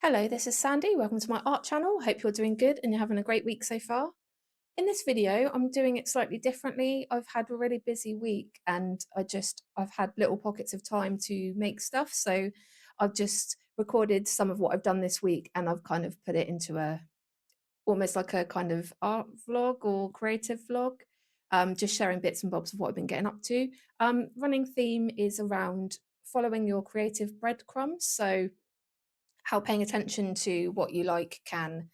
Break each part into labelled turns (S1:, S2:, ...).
S1: Hello, this is Sandy. Welcome to my art channel. Hope you're doing good and you're having a great week so far. In this video, I'm doing it slightly differently. I've had a really busy week and I've had little pockets of time to make stuff. So I've just recorded some of what I've done this week and I've kind of put it into almost like a kind of art vlog or creative vlog, just sharing bits and bobs of what I've been getting up to. Running theme is around following your creative breadcrumbs. So how paying attention to what you like can,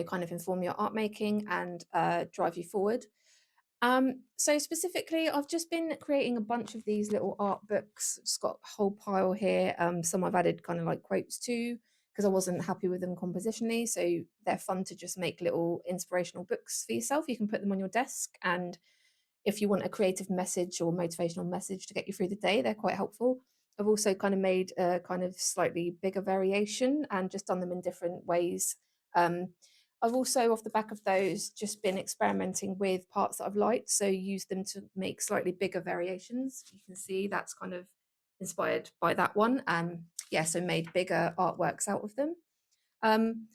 S1: kind of inform your art making and drive you forward. So specifically, I've just been creating a bunch of these little art books. Just got a whole pile here. Some I've added kind of like quotes to because I wasn't happy with them compositionally. So they're fun to just make little inspirational books for yourself. You can put them on your desk, and if you want a creative message or motivational message to get you through the day, they're quite helpful. I've also kind of made a kind of slightly bigger variation and just done them in different ways. Um, I've also, off the back of those, just been experimenting with parts that I've liked, so used them to make slightly bigger variations. You can see that's kind of inspired by that one. Yeah, so made bigger artworks out of them. Um,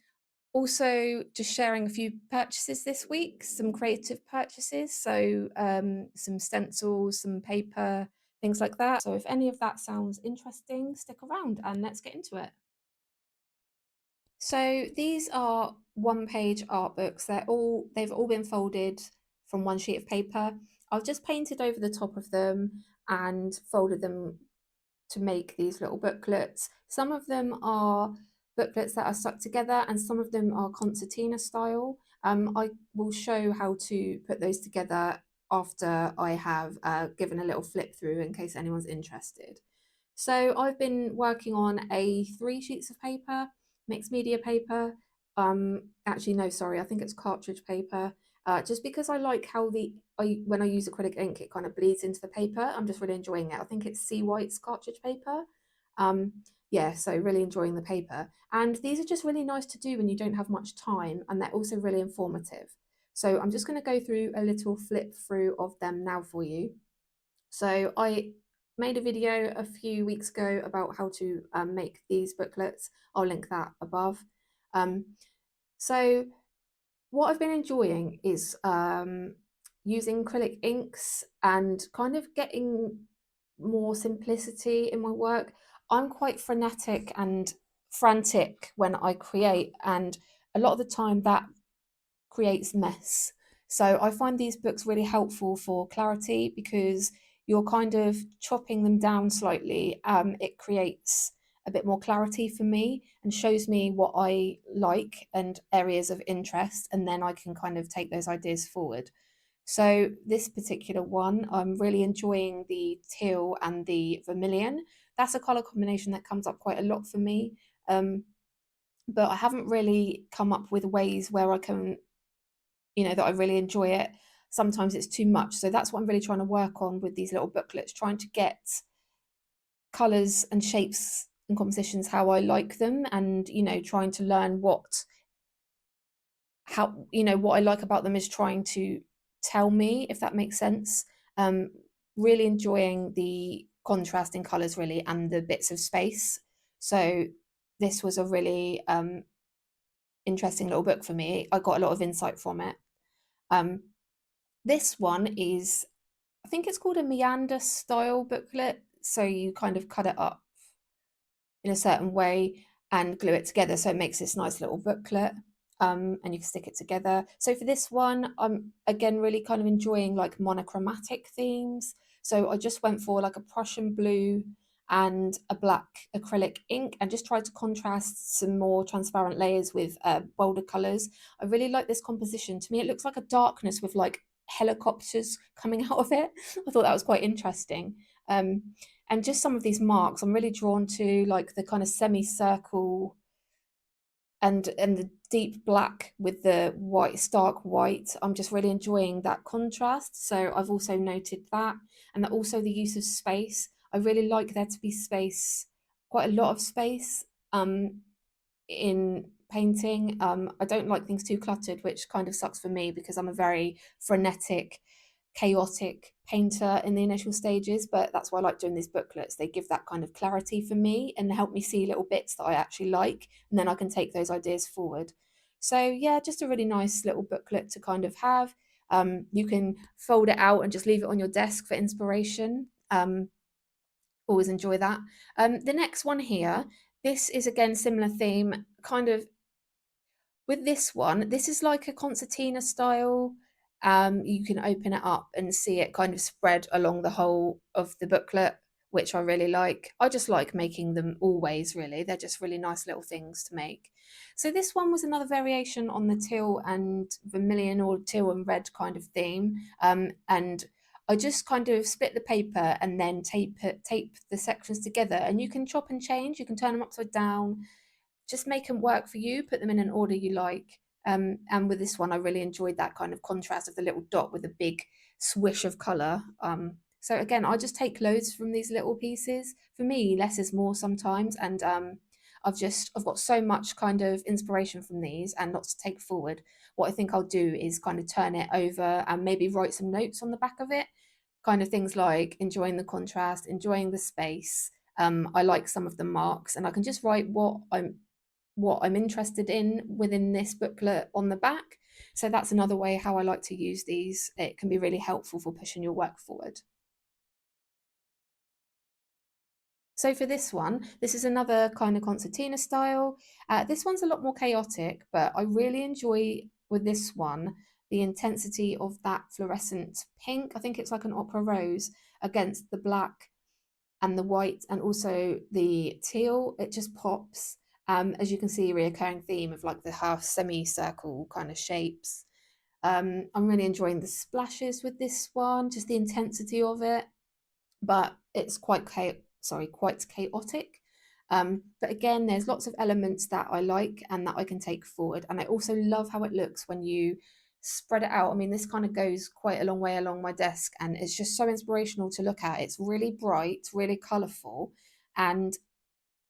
S1: Also, just sharing a few purchases this week, some creative purchases. So, some stencils, some paper, things like that. So, if any of that sounds interesting, stick around and let's get into it. So, these are one-page art books. They've all been folded from one sheet of paper. I've just painted over the top of them and folded them to make these little booklets. Some of them are booklets that are stuck together and some of them are concertina style. I will show how to put those together after I have given a little flip through in case anyone's interested. So I've been working on a 3 sheets of paper, mixed media paper. Actually, no, sorry, I think it's cartridge paper. Just because I like how when I use acrylic ink, it kind of bleeds into the paper. I'm just really enjoying it. I think it's Sea White's cartridge paper. Um, yeah, so really enjoying the paper. And these are just really nice to do when you don't have much time, and they're also really informative. So I'm just going to go through a little flip through of them now for you. So I made a video a few weeks ago about how to make these booklets. I'll link that above. Um, so what I've been enjoying is using acrylic inks and kind of getting more simplicity in my work. I'm quite frenetic and frantic when I create, and a lot of the time that creates mess. So I find these books really helpful for clarity because you're kind of chopping them down slightly. It creates a bit more clarity for me and shows me what I like and areas of interest, and then I can kind of take those ideas forward. So this particular one, I'm really enjoying the teal and the vermilion. That's a color combination that comes up quite a lot for me. But I haven't really come up with ways where I can, that I really enjoy it. Sometimes it's too much. So that's what I'm really trying to work on with these little booklets, trying to get colors and shapes and compositions how I like them, and trying to learn what I like about them is trying to tell me, if that makes sense. Um, Really enjoying the contrast in colors really and the bits of space. So this was a really interesting little book for me. I got a lot of insight from it. Um, This one is, I think it's called a meander style booklet. So you kind of cut it up in a certain way and glue it together. So it makes this nice little booklet. And you can stick it together. So for this one, I'm again really kind of enjoying like monochromatic themes. So I just went for like a Prussian blue and a black acrylic ink and just tried to contrast some more transparent layers with bolder colors. I really like this composition. To me, it looks like a darkness with like helicopters coming out of it. I thought that was quite interesting. And just some of these marks, I'm really drawn to like the kind of semicircle and the deep black with the white, stark white. I'm just really enjoying that contrast. So I've also noted that, and that also the use of space. I really like there to be space, quite a lot of space, in painting. I don't like things too cluttered, which kind of sucks for me because I'm a very frenetic, chaotic painter in the initial stages, but that's why I like doing these booklets. They give that kind of clarity for me and help me see little bits that I actually like, and then I can take those ideas forward. So yeah, just a really nice little booklet to kind of have. You can fold it out and just leave it on your desk for inspiration. Always enjoy that. The next one here, this is again similar theme, kind of with this one, this is like a concertina style. You can open it up and see it kind of spread along the whole of the booklet, which I really like. I just like making them always, really. They're just really nice little things to make. So this one was another variation on the teal and vermilion or teal and red kind of theme. And I just kind of split the paper and then tape the sections together. And you can chop and change. You can turn them upside down, just make them work for you, put them in an order you like. And with this one, I really enjoyed that kind of contrast of the little dot with a big swish of colour. So again, I just take loads from these little pieces. For me, less is more sometimes, and I've got so much kind of inspiration from these and lots to take forward. What I think I'll do is kind of turn it over and maybe write some notes on the back of it, kind of things like enjoying the contrast, enjoying the space. I like some of the marks, and I can just write what I'm interested in within this booklet on the back. So that's another way how I like to use these. It can be really helpful for pushing your work forward. So for this one, this is another kind of concertina style. This one's a lot more chaotic, but I really enjoy with this one the intensity of that fluorescent pink. I think it's like an opera rose against the black and the white and also the teal. It just pops. As you can see, a reoccurring theme of like the half semicircle kind of shapes. I'm really enjoying the splashes with this one, just the intensity of it, but it's quite chaotic. But again, there's lots of elements that I like and that I can take forward. And I also love how it looks when you spread it out. I mean, this kind of goes quite a long way along my desk, and it's just so inspirational to look at. It's really bright, really colourful, and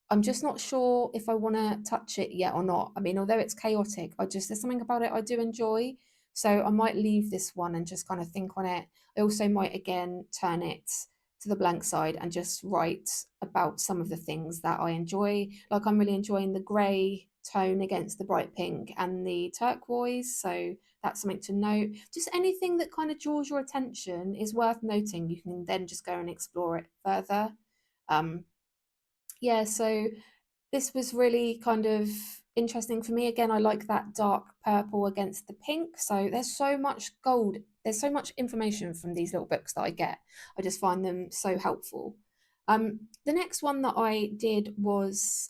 S1: I'm just not sure if I want to touch it yet or not. I mean, although it's chaotic, there's something about it I do enjoy. So I might leave this one and just kind of think on it. I also might again turn it to the blank side and just write about some of the things that I enjoy. Like I'm really enjoying the grey tone against the bright pink and the turquoise. So that's something to note. Just anything that kind of draws your attention is worth noting. You can then just go and explore it further. Um, yeah, so this was really kind of interesting for me. Again, I like that dark purple against the pink. So there's so much gold. There's so much information from these little books that I get. I just find them so helpful. The next one that I did was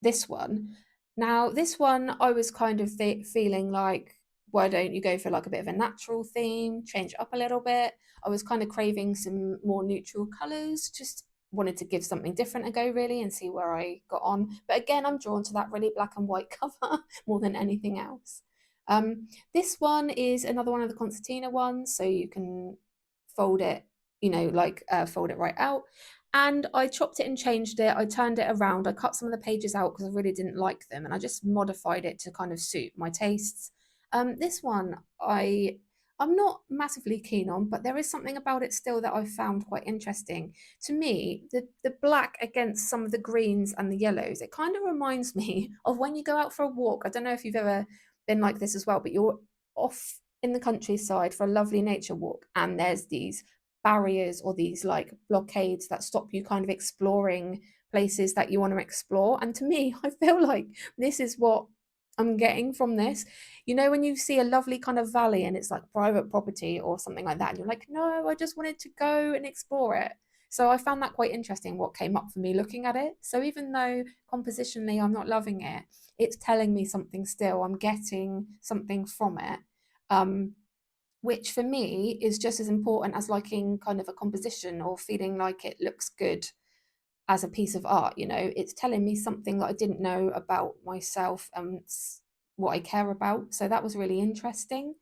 S1: this one. Now, this one I was kind of feeling like, why don't you go for like a bit of a natural theme, change it up a little bit? I was kind of craving some more neutral colours, just wanted to give something different a go really and see where I got on. But again, I'm drawn to that really black and white cover more than anything else. This one is another one of the concertina ones, so you can fold it, fold it right out. And I chopped it and changed it. I turned it around. I cut some of the pages out because I really didn't like them, and I just modified it to kind of suit my tastes. This one I'm not massively keen on, but there is something about it still that I found quite interesting. To me, the black against some of the greens and the yellows, it kind of reminds me of when you go out for a walk. I don't know if you've ever been like this as well, but you're off in the countryside for a lovely nature walk, and there's these barriers or these like blockades that stop you kind of exploring places that you want to explore. And to me, I feel like this is what I'm getting from this. You know, when you see a lovely kind of valley and it's like private property or something like that, and you're like, no, I just wanted to go and explore it. So I found that quite interesting what came up for me looking at it. So even though compositionally I'm not loving it, it's telling me something still. I'm getting something from it. Which for me is just as important as liking kind of a composition or feeling like it looks good as a piece of art. It's telling me something that I didn't know about myself and what I care about. So that was really interesting,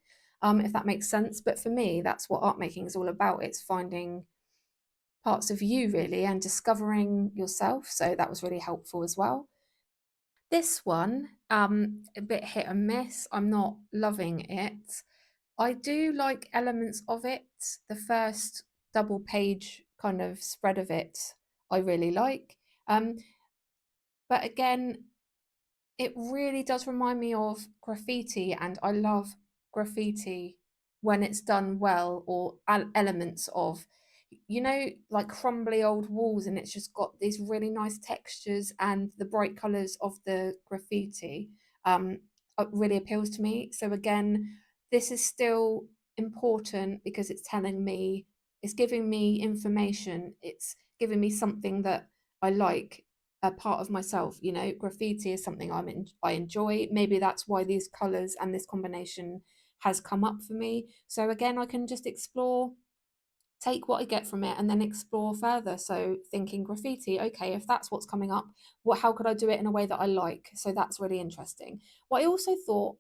S1: if that makes sense. But for me, that's what art making is all about. It's finding parts of you really and discovering yourself. So that was really helpful as well. This one, a bit hit and miss. I'm not loving it. I do like elements of it. The first double page kind of spread of it, I really like. Um, but again, it really does remind me of graffiti, and I love graffiti when it's done well, or elements of, like crumbly old walls, and it's just got these really nice textures, and the bright colors of the graffiti um, really appeals to me. So again, this is still important because it's telling me, it's giving me information, it's giving me something that I like, a part of myself. Graffiti is something I enjoy. Maybe that's why these colors and this combination has come up for me. So again, I can just explore, take what I get from it, and then explore further. So thinking graffiti, okay, if that's what's coming up, how could I do it in a way that I like? So that's really interesting. What I also thought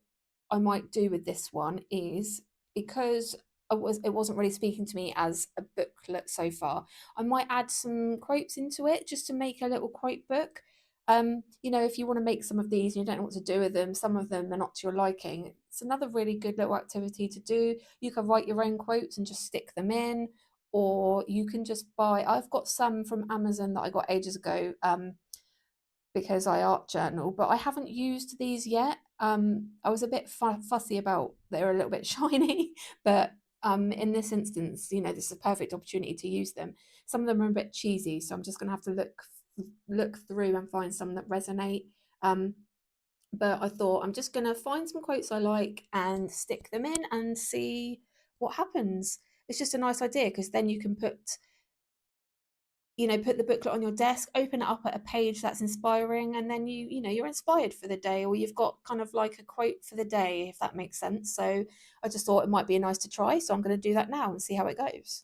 S1: I might do with this one is, because it wasn't really speaking to me as a booklet so far, I might add some quotes into it just to make a little quote book. If you want to make some of these and you don't know what to do with them, some of them are not to your liking, it's another really good little activity to do. You can write your own quotes and just stick them in, or you can just buy, I've got some from Amazon that I got ages ago, because I art journal, but I haven't used these yet. I was a bit fussy about, they're a little bit shiny, but in this instance, this is a perfect opportunity to use them. Some of them are a bit cheesy, so I'm just going to have to look through and find some that resonate. Um, but I thought I'm just going to find some quotes I like and stick them in and see what happens. It's just a nice idea, because then you can put the booklet on your desk, open it up at a page that's inspiring, and then you're inspired for the day, or you've got kind of like a quote for the day, if that makes sense. So I just thought it might be nice to try, so I'm going to do that now and see how it goes.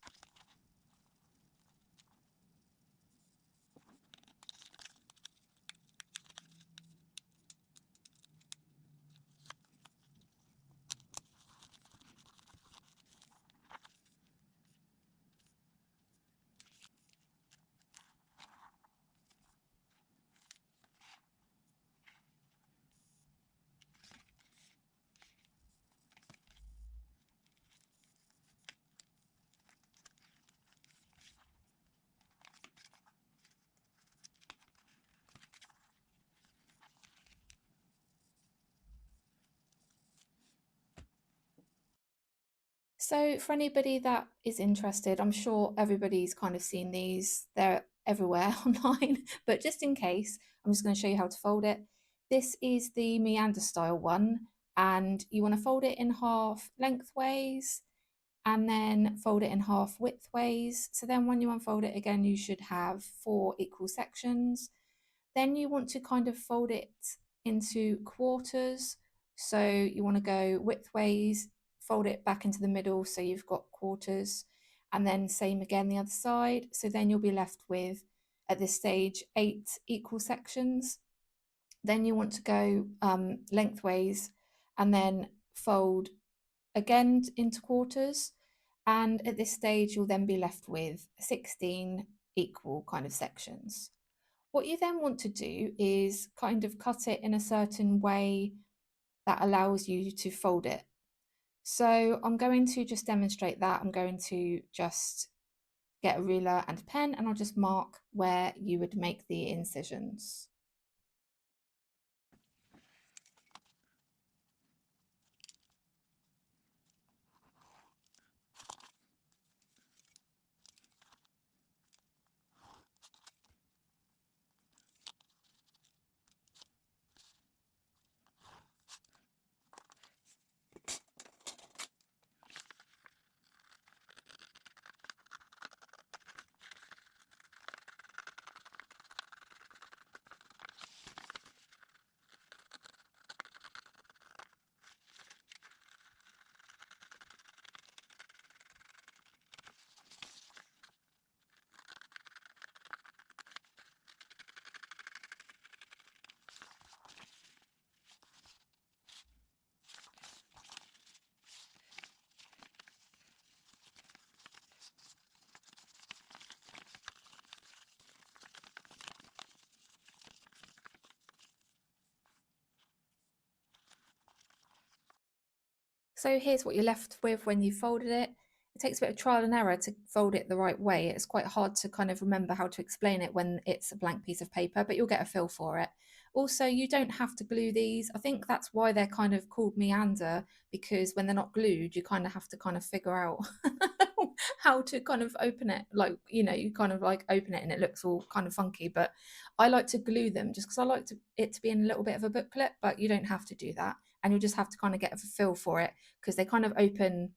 S1: So, for anybody that is interested, I'm sure everybody's kind of seen these, they're everywhere online, but just in case, I'm just going to show you how to fold it. This is the meander style one, and you want to fold it in half lengthways and then fold it in half widthways. So then when you unfold it again, you should have 4 equal sections. Then you want to kind of fold it into quarters. So you want to go widthways, fold it back into the middle so you've got quarters, and then same again the other side. So then you'll be left with, at this stage, 8 equal sections. Then you want to go lengthways and then fold again into quarters. And at this stage, you'll then be left with 16 equal kind of sections. What you then want to do is kind of cut it in a certain way that allows you to fold it. So I'm going to just demonstrate that. I'm going to just get a ruler and a pen, and I'll just mark where you would make the incisions. So here's what you're left with when you folded it. It takes a bit of trial and error to fold it the right way. It's quite hard to kind of remember how to explain it when it's a blank piece of paper, but you'll get a feel for it. Also, you don't have to glue these. I think that's why they're kind of called meander, because when they're not glued, you kind of have to kind of figure out how to kind of open it. Like, you kind of like open it and it looks all kind of funky, but I like to glue them just because I like it to be in a little bit of a booklet, but you don't have to do that. And you'll just have to kind of get a feel for it because they kind of open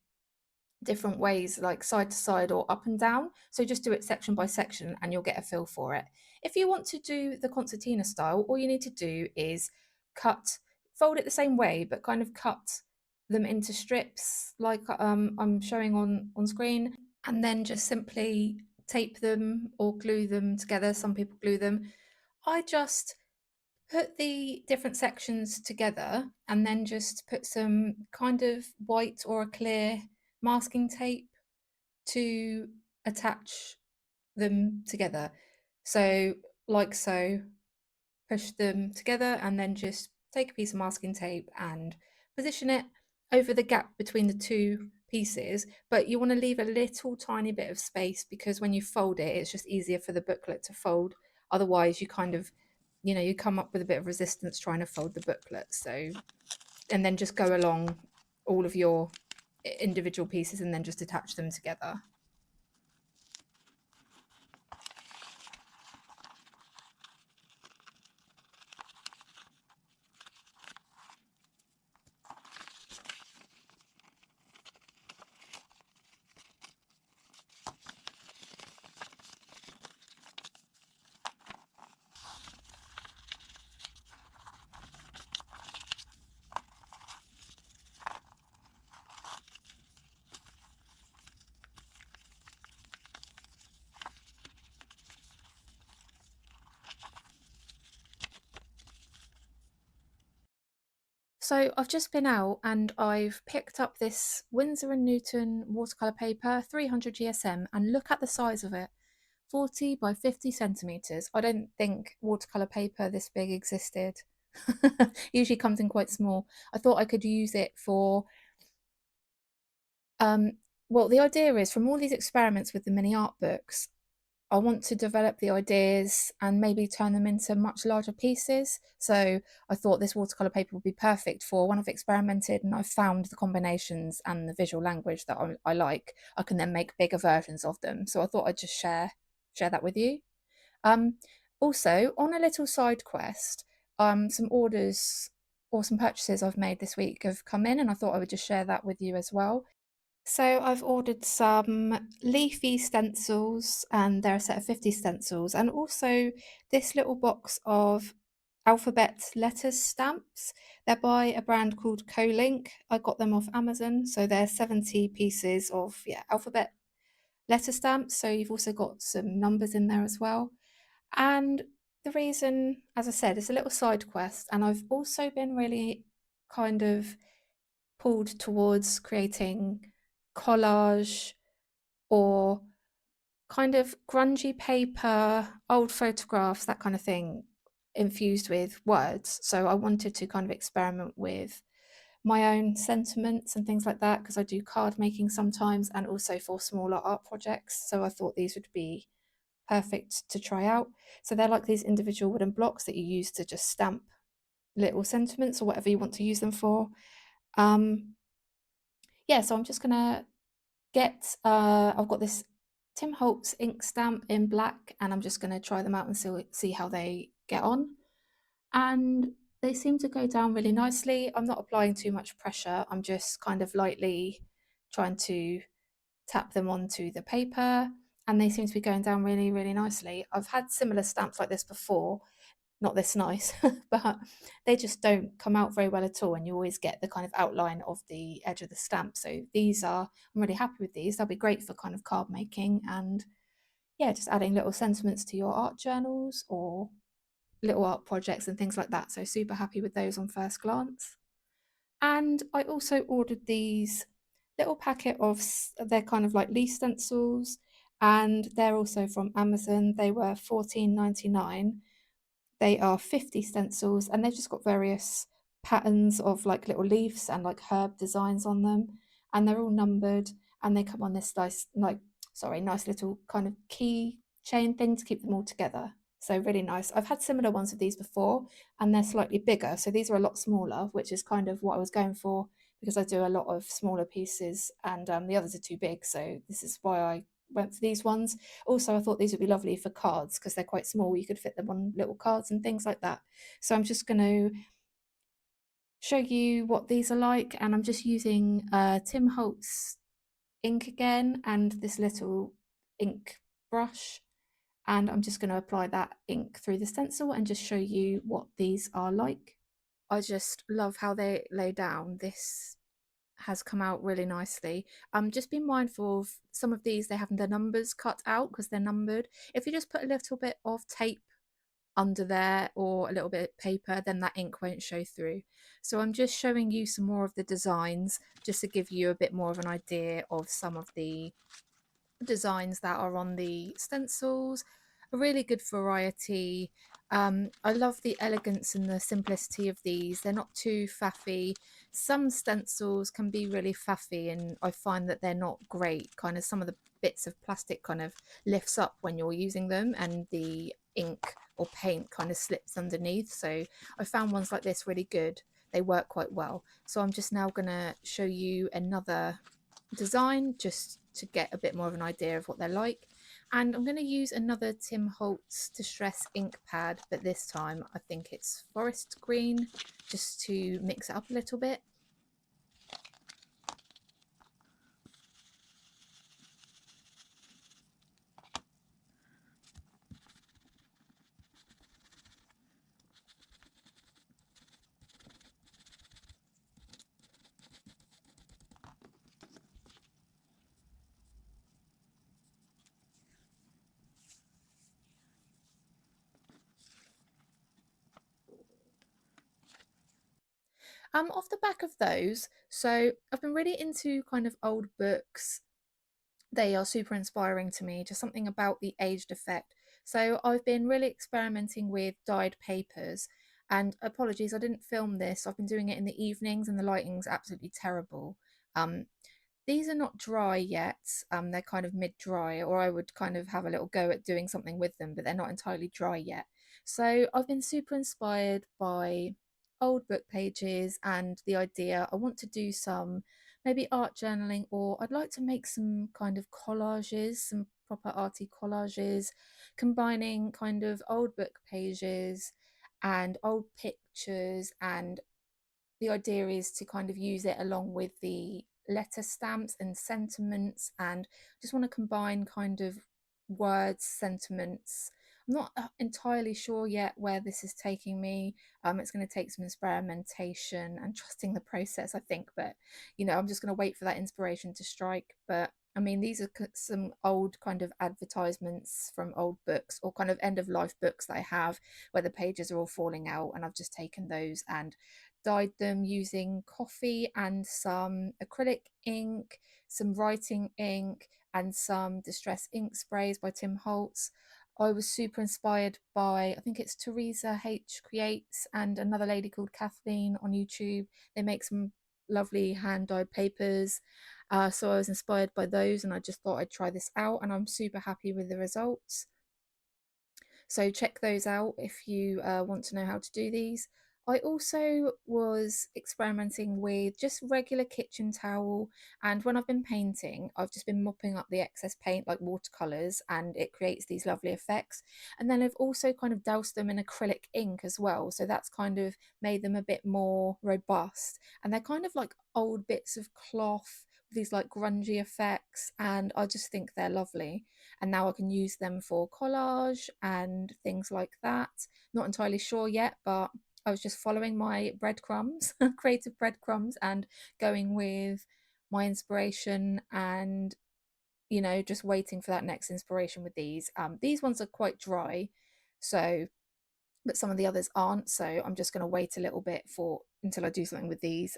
S1: different ways, like side to side or up and down. So just do it section by section and you'll get a feel for it. If you want to do the concertina style, all you need to do is fold it the same way, but kind of cut them into strips like I'm showing on screen, and then just simply tape them or glue them together. Some people glue them. I just put the different sections together and then just put some kind of white or a clear masking tape to attach them together. So, like so, push them together and then just take a piece of masking tape and position it over the gap between the two pieces. But you want to leave a little tiny bit of space because when you fold it, it's just easier for the booklet to fold. Otherwise, you kind of, you come up with a bit of resistance trying to fold the booklet. So, and then just go along all of your individual pieces and then just attach them together. So I've just been out and I've picked up this Winsor & Newton watercolour paper, 300 GSM, and look at the size of it, 40 by 50 centimetres. I don't think watercolour paper this big existed. Usually comes in quite small. I thought I could use it for, well, the idea is from all these experiments with the mini art books, I want to develop the ideas and maybe turn them into much larger pieces. So I thought this watercolor paper would be perfect for when I've experimented and I've found the combinations and the visual language that I like. I can then make bigger versions of them. So I thought I'd just share that with you. Um, Also, on a little side quest, some orders or some purchases I've made this week have come in, and I thought I would just share that with you as well. So I've ordered some leafy stencils, and they're a set of 50 stencils, and also this little box of alphabet letters stamps. They're by a brand called Colink. I got them off Amazon, so they're 70 pieces of alphabet letter stamps. So you've also got some numbers in there as well. And the reason, as I said, it's a little side quest, and I've also been really kind of pulled towards creating collage or kind of grungy paper, old photographs, that kind of thing, infused with words. So I wanted to kind of experiment with my own sentiments and things like that because I do card making sometimes and also for smaller art projects. So I thought these would be perfect to try out. So they're like these individual wooden blocks that you use to just stamp little sentiments or whatever you want to use them for. Um, yeah, so I'm just gonna I've got this Tim Holtz ink stamp in black, and I'm just gonna try them out and see how they get on. And they seem to go down really nicely. I'm not applying too much pressure. I'm just kind of lightly trying to tap them onto the paper, and they seem to be going down really, really nicely. I've had similar stamps like this before, not this nice, but they just don't come out very well at all. And you always get the kind of outline of the edge of the stamp. So I'm really happy with these. They'll be great for kind of card making and yeah, just adding little sentiments to your art journals or little art projects and things like that. So super happy with those on first glance. And I also ordered these little packet of, they're kind of like leaf stencils, and they're also from Amazon. They were 14.99. They are 50 stencils and they've just got various patterns of like little leaves and like herb designs on them, and they're all numbered, and they come on this nice nice little kind of key chain thing to keep them all together. So really nice. I've had similar ones of these before, and they're slightly bigger, so these are a lot smaller, which is kind of what I was going for, because I do a lot of smaller pieces, and the others are too big, so this is why I went for these ones. Also, I thought these would be lovely for cards because they're quite small. You could fit them on little cards and things like that. So I'm just going to show you what these are like, and I'm just using Tim Holtz ink again and this little ink brush, and I'm just going to apply that ink through the stencil and just show you what these are like. I just love how they lay down. This has come out really nicely. Just be mindful of some of these, they have the numbers cut out because they're numbered. If you just put a little bit of tape under there or a little bit of paper, then that ink won't show through. So I'm just showing you some more of the designs just to give you a bit more of an idea of some of the designs that are on the stencils. A really good variety. I love the elegance and the simplicity of these. They're not too faffy. Some stencils can be really faffy, and I find that they're not great. Kind of some of the bits of plastic kind of lifts up when you're using them, and the ink or paint kind of slips underneath. So I found ones like this really good. They work quite well. So I'm just now going to show you another design just to get a bit more of an idea of what they're like. And I'm going to use another Tim Holtz Distress ink pad, but this time I think it's forest green, just to mix it up a little bit. Off the back of those, so I've been really into kind of old books. They are super inspiring to me, just something about the aged effect. So I've been really experimenting with dyed papers. And apologies, I didn't film this. I've been doing it in the evenings and the lighting's absolutely terrible. Um, these are not dry yet. They're kind of mid-dry, or I would kind of have a little go at doing something with them, but they're not entirely dry yet. So I've been super inspired by old book pages and the idea I want to do some maybe art journaling, or I'd like to make some kind of collages, some proper arty collages, combining kind of old book pages and old pictures, and the idea is to kind of use it along with the letter stamps and sentiments, and just want to combine kind of words, sentiments. I'm not entirely sure yet where this is taking me. It's going to take some experimentation and trusting the process, I think, but I'm just going to wait for that inspiration to strike. But I mean, these are some old kind of advertisements from old books or kind of end of life books that I have where the pages are all falling out, and I've just taken those and dyed them using coffee and some acrylic ink, some writing ink, and some distress ink sprays by Tim Holtz. I was super inspired by, I think it's Teresa H Creates and another lady called Kathleen on YouTube. They make some lovely hand dyed papers. So I was inspired by those, and I just thought I'd try this out, and I'm super happy with the results. So check those out if you want to know how to do these. I also was experimenting with just regular kitchen towel, and when I've been painting, I've just been mopping up the excess paint like watercolors, and it creates these lovely effects. And then I've also kind of doused them in acrylic ink as well, so that's kind of made them a bit more robust. And they're kind of like old bits of cloth with these like grungy effects, and I just think they're lovely, and now I can use them for collage and things like that. Not entirely sure yet, but I was just following my breadcrumbs, creative breadcrumbs, and going with my inspiration, and just waiting for that next inspiration with these. These ones are quite dry, so but some of the others aren't, so I'm just going to wait a little bit for until I do something with these.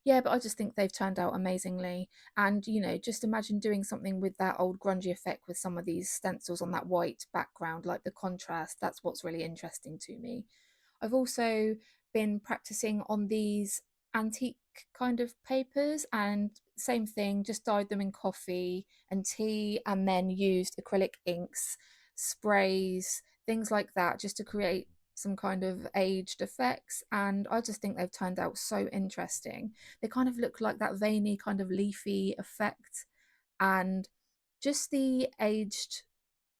S1: Yeah, but I just think they've turned out amazingly, and just imagine doing something with that old grungy effect with some of these stencils on that white background, like the contrast. That's what's really interesting to me. I've also been practicing on these antique kind of papers, and same thing, just dyed them in coffee and tea, and then used acrylic inks, sprays, things like that, just to create some kind of aged effects. And I just think they've turned out so interesting. They kind of look like that veiny kind of leafy effect, and just the aged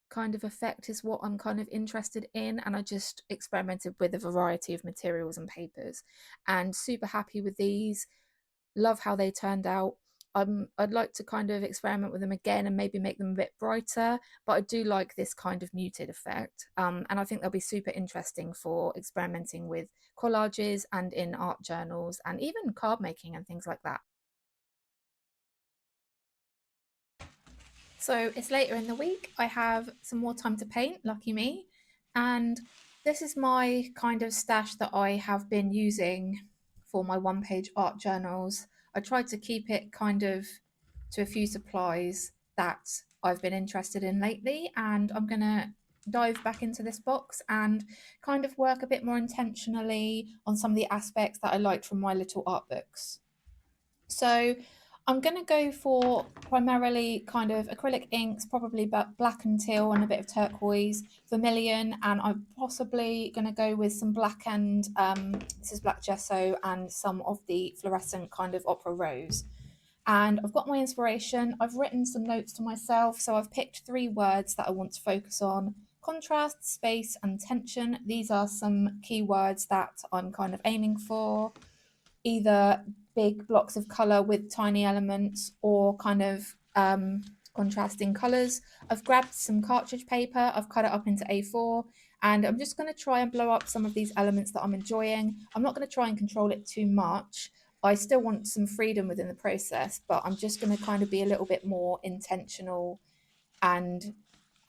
S1: kind of effect is what I'm kind of interested in. And I just experimented with a variety of materials and papers, and super happy with these. Love how they turned out. I'd like to kind of experiment with them again and maybe make them a bit brighter, but I do like this kind of muted effect. And I think they'll be super interesting for experimenting with collages and in art journals and even card making and things like that. So it's later in the week. I have some more time to paint, lucky me. And this is my kind of stash that I have been using for my one page art journals. I tried to keep it kind of to a few supplies that I've been interested in lately. And I'm going to dive back into this box and kind of work a bit more intentionally on some of the aspects that I liked from my little art books. So I'm going to go for primarily kind of acrylic inks, probably black and teal and a bit of turquoise, vermilion, and I'm possibly going to go with some black and this is black gesso and some of the fluorescent kind of opera rose. And I've got my inspiration. I've written some notes to myself, so I've picked three words that I want to focus on: contrast, space, and tension. These are some key words that I'm kind of aiming for, either big blocks of color with tiny elements or kind of contrasting colors. I've grabbed some cartridge paper, I've cut it up into A4, and I'm just going to try and blow up some of these elements that I'm enjoying. I'm not going to try and control it too much. I still want some freedom within the process, but I'm just going to kind of be a little bit more intentional and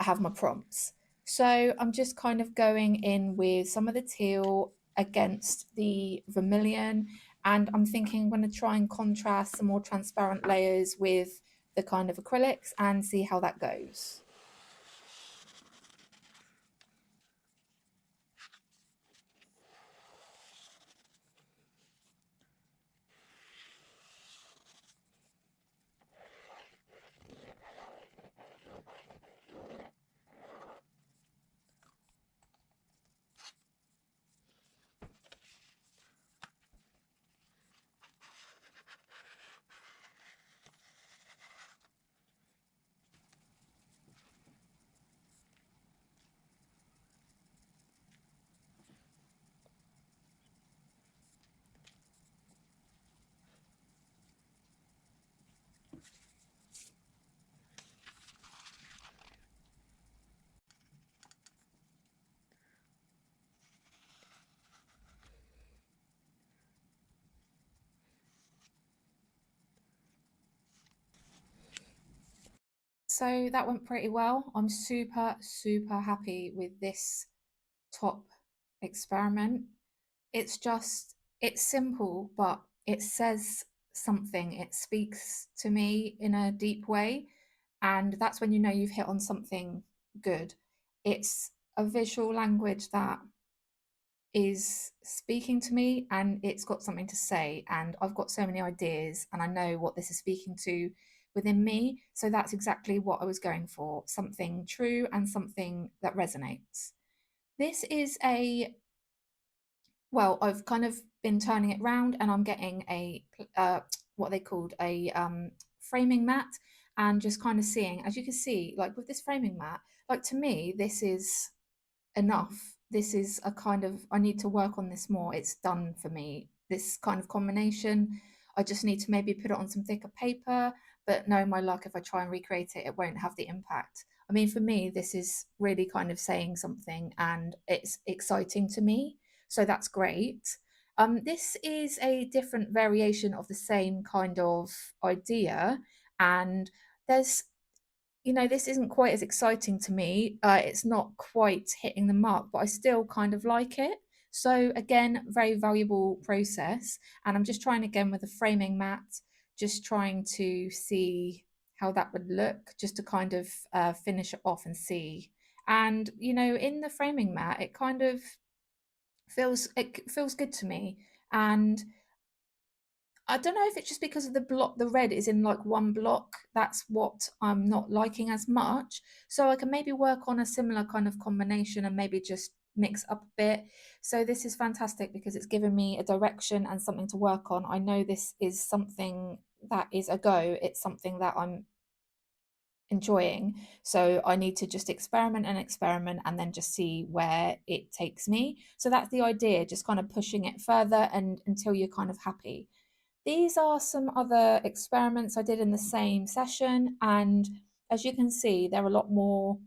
S1: have my prompts. So I'm just kind of going in with some of the teal against the vermilion, and I'm thinking I'm going to try and contrast some more transparent layers with the kind of acrylics and see how that goes. So that went pretty well. I'm super, super happy with this top experiment. It's just, it's simple, but it says something. It speaks to me in a deep way. And that's when you know you've hit on something good. It's a visual language that is speaking to me, and it's got something to say, and I've got so many ideas and I know what this is speaking to within me. So that's exactly what I was going for, something true and something that resonates. This is a, well, I've kind of been turning it round and I'm getting a what they called a framing mat, and just kind of seeing, as you can see, like with this framing mat, like to me this is enough. This is a kind of, I need to work on this more. It's done for me. This kind of combination, I just need to maybe put it on some thicker paper, but no, my luck, if I try and recreate it, it won't have the impact. I mean, for me, this is really kind of saying something and it's exciting to me. So that's great. This is a different variation of the same kind of idea. And there's, this isn't quite as exciting to me. It's not quite hitting the mark, but I still kind of like it. So again, very valuable process. And I'm just trying again with a framing mat, just trying to see how that would look, just to kind of finish it off and see. And, in the framing mat, it kind of feels good to me. And I don't know if it's just because of the red is in like one block. That's what I'm not liking as much. So I can maybe work on a similar kind of combination and maybe just mix up a bit. So this is fantastic because it's given me a direction and something to work on. I know this is something that is a go. It's something that I'm enjoying. So I need to just experiment and then just see where it takes me. So that's the idea, just kind of pushing it further and until you're kind of happy. These are some other experiments I did in the same session, and as you can see, they're a lot more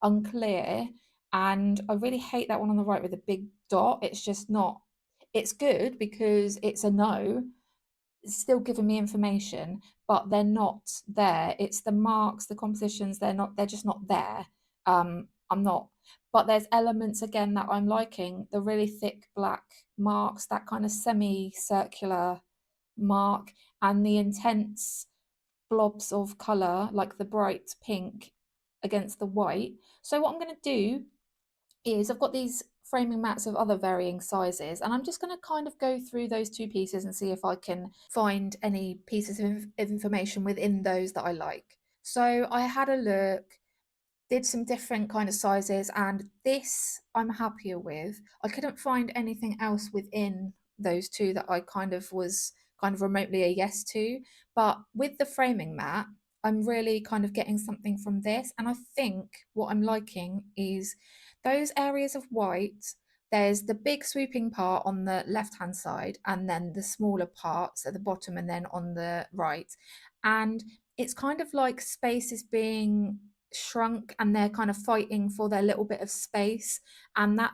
S1: unclear. And I really hate that one on the right with the big dot. It's just not, it's good because it's a no, it's still giving me information, but they're not there. It's the marks, the compositions, they're just not there. I'm not, but there's elements again that I'm liking, the really thick black marks, that kind of semi-circular mark, and the intense blobs of color, like the bright pink against the white. So what I'm going to do is I've got these framing mats of other varying sizes, and I'm just going to kind of go through those two pieces and see if I can find any pieces of information within those that I like. So I had a look, did some different kind of sizes, and this I'm happier with. I couldn't find anything else within those two that I kind of was kind of remotely a yes to, but with the framing mat, I'm really kind of getting something from this, and I think what I'm liking is those areas of white. There's the big sweeping part on the left hand side, and then the smaller parts at the bottom, and then on the right. And it's kind of like space is being shrunk and they're kind of fighting for their little bit of space, and that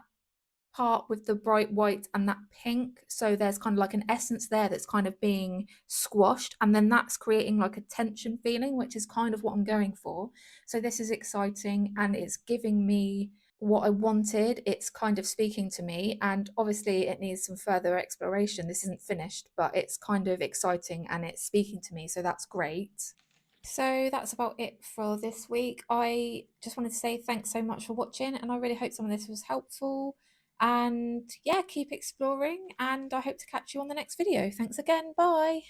S1: part with the bright white and that pink, so there's kind of like an essence there that's kind of being squashed, and then that's creating like a tension feeling, which is kind of what I'm going for. So this is exciting and it's giving me what I wanted. It's kind of speaking to me, and obviously it needs some further exploration. This isn't finished, but it's kind of exciting and it's speaking to me, so that's great. So that's about it for this week. I just wanted to say thanks so much for watching, and I really hope some of this was helpful. And yeah, keep exploring, and I hope to catch you on the next video. Thanks again. Bye.